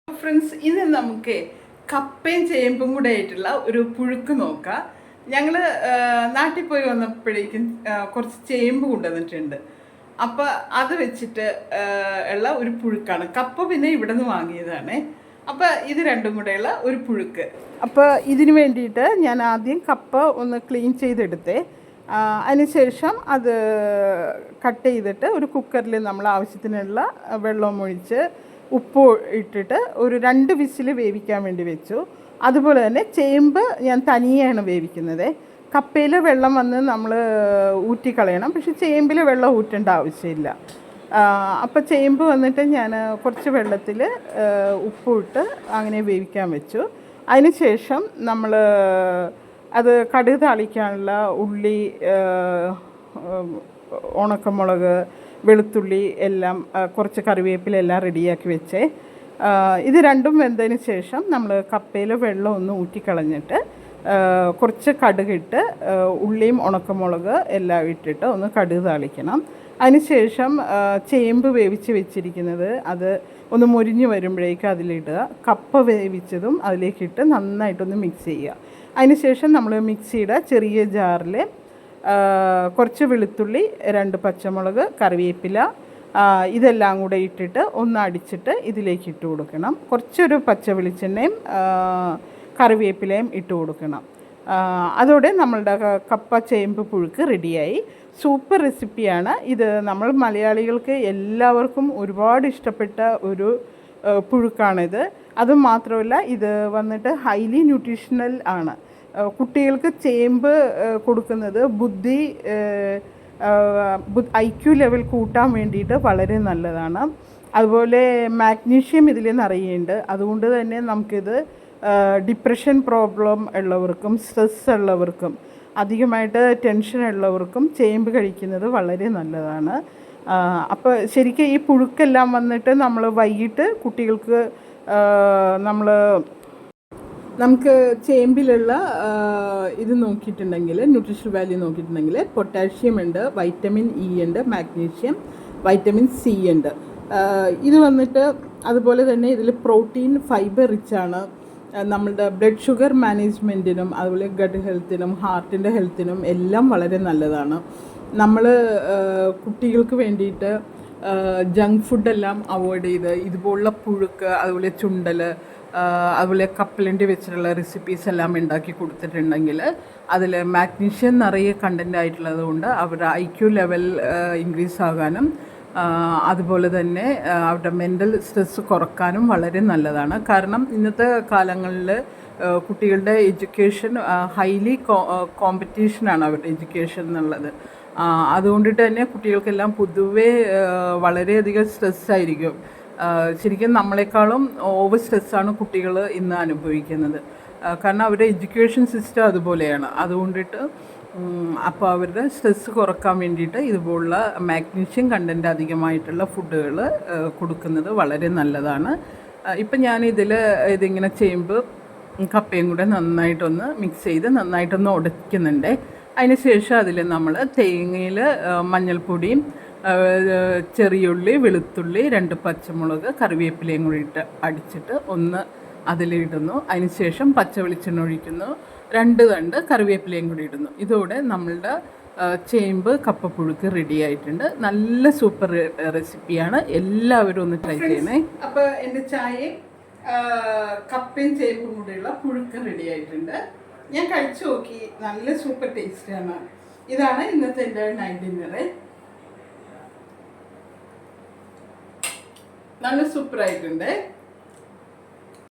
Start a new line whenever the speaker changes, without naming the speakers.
Friends, ഇന്ന് നമുക്ക് കപ്പയും ചേമ്പും കൂടെ ആയിട്ടുള്ള ഒരു പുഴുക്ക് നോക്കാം. ഞങ്ങൾ നാട്ടിൽ പോയി വന്നപ്പോഴേക്കും കുറച്ച് ചേമ്പ് കൊണ്ടുവന്നിട്ടുണ്ട്. അപ്പോൾ അത് വെച്ചിട്ട് ഉള്ള ഒരു പുഴുക്കാണ്. കപ്പ പിന്നെ ഇവിടെ നിന്ന് വാങ്ങിയതാണ്. അപ്പോൾ ഇത് രണ്ടും കൂടെയുള്ള ഒരു പുഴുക്ക്. അപ്പോൾ ഇതിന് വേണ്ടിയിട്ട് ഞാൻ ആദ്യം കപ്പ ഒന്ന് ക്ലീൻ ചെയ്തെടുത്തേ. അതിനുശേഷം അത് കട്ട് ചെയ്തിട്ട് ഒരു കുക്കറിൽ നമ്മൾ ആവശ്യത്തിനുള്ള വെള്ളം ഒഴിച്ച് ഉപ്പ് ഇട്ടിട്ട് ഒരു 2 വിസിൽ വേവിക്കാൻ വേണ്ടി വെച്ചു. അതുപോലെ തന്നെ ചേമ്പ് ഞാൻ തനിയാണ് വേവിക്കുന്നത്. കപ്പയിൽ വെള്ളം വന്ന് നമ്മൾ ഊറ്റിക്കളയണം, പക്ഷെ ചേമ്പിൽ വെള്ളം ഊറ്റേണ്ട ആവശ്യമില്ല. അപ്പോൾ ചേമ്പ് വന്നിട്ട് ഞാൻ കുറച്ച് വെള്ളത്തിൽ ഉപ്പിട്ട് അങ്ങനെ വേവിക്കാൻ വെച്ചു. അതിന് ശേഷം നമ്മൾ അത് കടുക് താളിക്കാനുള്ള ഉള്ളി, ഉണക്കമുളക്, വെളുത്തുള്ളി എല്ലാം കുറച്ച് കറിവേപ്പില എല്ലാം റെഡിയാക്കി വെച്ചേ. ഇത് രണ്ടും വെന്തതിന് ശേഷം നമ്മൾ കപ്പയിൽ വെള്ളം ഒന്ന് ഊറ്റിക്കളഞ്ഞിട്ട് കുറച്ച് കടുകിട്ട് ഉള്ളിയും ഉണക്കമുളക് എല്ലാം ഇട്ടിട്ട് ഒന്ന് കടുക് താളിക്കണം. അതിനുശേഷം ചേമ്പ് വേവിച്ച് വെച്ചിരിക്കുന്നത് അത് ഒന്ന് മുരിഞ്ഞ് വരുമ്പോഴേക്കും അതിലിടുക. കപ്പ വേവിച്ചതും അതിലേക്കിട്ട് നന്നായിട്ടൊന്ന് മിക്സ് ചെയ്യുക. അതിനുശേഷം നമ്മൾ മിക്സിയുടെ ചെറിയ ജാറിൽ കുറച്ച് വെളുത്തുള്ളി, 2 പച്ചമുളക്, കറിവേപ്പില ഇതെല്ലാം കൂടെ ഇട്ടിട്ട് ഒന്ന് അടിച്ചിട്ട് ഇതിലേക്ക് ഇട്ട് കൊടുക്കണം. കുറച്ചൊരു പച്ച വെളിച്ചെണ്ണയും കറിവേപ്പിലയും ഇട്ട് കൊടുക്കണം. അതോടെ നമ്മളുടെ കപ്പ ചേമ്പ് പുഴുക്ക് റെഡിയായി. സൂപ്പർ റെസിപ്പിയാണ് ഇത്. നമ്മൾ മലയാളികൾക്ക് എല്ലാവർക്കും ഒരുപാട് ഇഷ്ടപ്പെട്ട ഒരു പുഴുക്കാണിത്. അതുമാത്രമല്ല, ഇത് വന്നിട്ട് ഹൈലി ന്യൂട്രീഷണൽ ആണ്. കുട്ടികൾക്ക് ചേമ്പ് കൊടുക്കുന്നത് IQ ലെവൽ കൂട്ടാൻ വേണ്ടിയിട്ട് വളരെ നല്ലതാണ്. അതുപോലെ മാഗ്നീഷ്യം ഇതിൽ നിറയുന്നുണ്ട്. അതുകൊണ്ട് തന്നെ നമുക്കിത് ഡിപ്രഷൻ പ്രോബ്ലം ഉള്ളവർക്കും സ്ട്രെസ് ഉള്ളവർക്കും അധികമായിട്ട് ടെൻഷൻ ഉള്ളവർക്കും ചേമ്പ് കഴിക്കുന്നത് വളരെ നല്ലതാണ്. അപ്പോൾ ശരിക്കും ഈ പുഴുക്കെല്ലാം വന്നിട്ട് നമ്മൾ വൈകിട്ട് കുട്ടികൾക്ക് നമുക്ക് ചേമ്പിലുള്ള ഇത് നോക്കിയിട്ടുണ്ടെങ്കിൽ, ന്യൂട്രീഷൻ വാല്യൂ നോക്കിയിട്ടുണ്ടെങ്കിൽ പൊട്ടാഷ്യം ഉണ്ട്, വൈറ്റമിൻ ഇ ഉണ്ട്, മാഗ്നീഷ്യം, വൈറ്റമിൻ സി ഉണ്ട്. ഇത് വന്നിട്ട് അതുപോലെ തന്നെ ഇതിൽ പ്രോട്ടീൻ, ഫൈബർ റിച്ചാണ്. നമ്മളുടെ ബ്ലഡ് ഷുഗർ മാനേജ്മെൻറ്റിനും അതുപോലെ ഗട്ട് ഹെൽത്തിനും ഹാർട്ടിൻ്റെ ഹെൽത്തിനും എല്ലാം വളരെ നല്ലതാണ്. നമ്മൾ കുട്ടികൾക്ക് വേണ്ടിയിട്ട് ജങ്ക് ഫുഡെല്ലാം അവോയ്ഡ് ചെയ്ത് ഇതുപോലുള്ള പുഴുക്ക്, അതുപോലെ ചുണ്ടൽ, അതുപോലെ കപ്പലണ്ടി വെച്ചിട്ടുള്ള റെസിപ്പീസ് എല്ലാം ഉണ്ടാക്കി കൊടുത്തിട്ടുണ്ടെങ്കിൽ അതിൽ മാഗ്നീഷ്യം നിറയെ കണ്ടൻ്റ് ആയിട്ടുള്ളത് കൊണ്ട് അവരുടെ IQ ലെവൽ ഇൻക്രീസ് ആകാനും അതുപോലെ തന്നെ അവരുടെ മെൻ്റൽ സ്ട്രെസ് കുറക്കാനും വളരെ നല്ലതാണ്. കാരണം ഇന്നത്തെ കാലങ്ങളിൽ കുട്ടികളുടെ എഡ്യൂക്കേഷൻ ഹൈലി കോമ്പറ്റീഷനാണ് അവരുടെ എഡ്യൂക്കേഷൻ എന്നുള്ളത്. അതുകൊണ്ടിട്ട് തന്നെ കുട്ടികൾക്കെല്ലാം പൊതുവേ വളരെയധികം സ്ട്രെസ്സായിരിക്കും. ശരിക്കും നമ്മളെക്കാളും ഓവർ സ്ട്രെസ്സാണ് കുട്ടികൾ ഇന്ന് അനുഭവിക്കുന്നത്. കാരണം അവരുടെ എഡ്യൂക്കേഷൻ സിസ്റ്റം അതുപോലെയാണ്. അതുകൊണ്ടിട്ട് അപ്പോൾ അവരുടെ സ്ട്രെസ്സ് കുറക്കാൻ വേണ്ടിയിട്ട് ഇതുപോലുള്ള മാഗ്നീഷ്യം കണ്ടൻറ്റ് അധികമായിട്ടുള്ള ഫുഡുകൾ കൊടുക്കുന്നത് വളരെ നല്ലതാണ്. ഇപ്പം ഇതിങ്ങനെ ചേമ്പ് കപ്പയും കൂടെ നന്നായിട്ടൊന്ന് മിക്സ് ചെയ്ത് നന്നായിട്ടൊന്ന് ഉടയ്ക്കുന്നുണ്ട്. അതിന് ശേഷം അതിൽ നമ്മൾ തേങ്ങയിൽ മഞ്ഞൾപ്പൊടിയും ചെറിയുള്ളി, വെളുത്തുള്ളി, 2 പച്ചമുളക്, കറിവേപ്പിലയും കൂടി ഇട്ട് അടിച്ചിട്ട് ഒന്ന് അതിലിടുന്നു. അതിനുശേഷം പച്ച വെളിച്ചെണ്ണ ഒഴിക്കുന്നു, 2 തണ്ട് കറിവേപ്പിലയും കൂടി ഇടുന്നു. ഇതോടെ നമ്മളുടെ ചേമ്പ് കപ്പപ്പുഴുക്ക് റെഡി ആയിട്ടുണ്ട്. നല്ല സൂപ്പർ റെസിപ്പിയാണ്. എല്ലാവരും ഒന്ന് ട്രൈ ചെയ്യണേ. അപ്പോൾ എൻ്റെ ചായയും കപ്പയും ചേമ്പും കൂടിയുള്ള പുഴുക്ക് റെഡി ആയിട്ടുണ്ട്. ഞാൻ കഴിച്ചു നോക്കി, നല്ല സൂപ്പർ ടേസ്റ്റാണ്. ഇതാണ് ഇന്നത്തെ എൻ്റെ നൈറ്റ് ഡിന്നറ്. നല്ല സൂപ്പറായിട്ടുണ്ട്.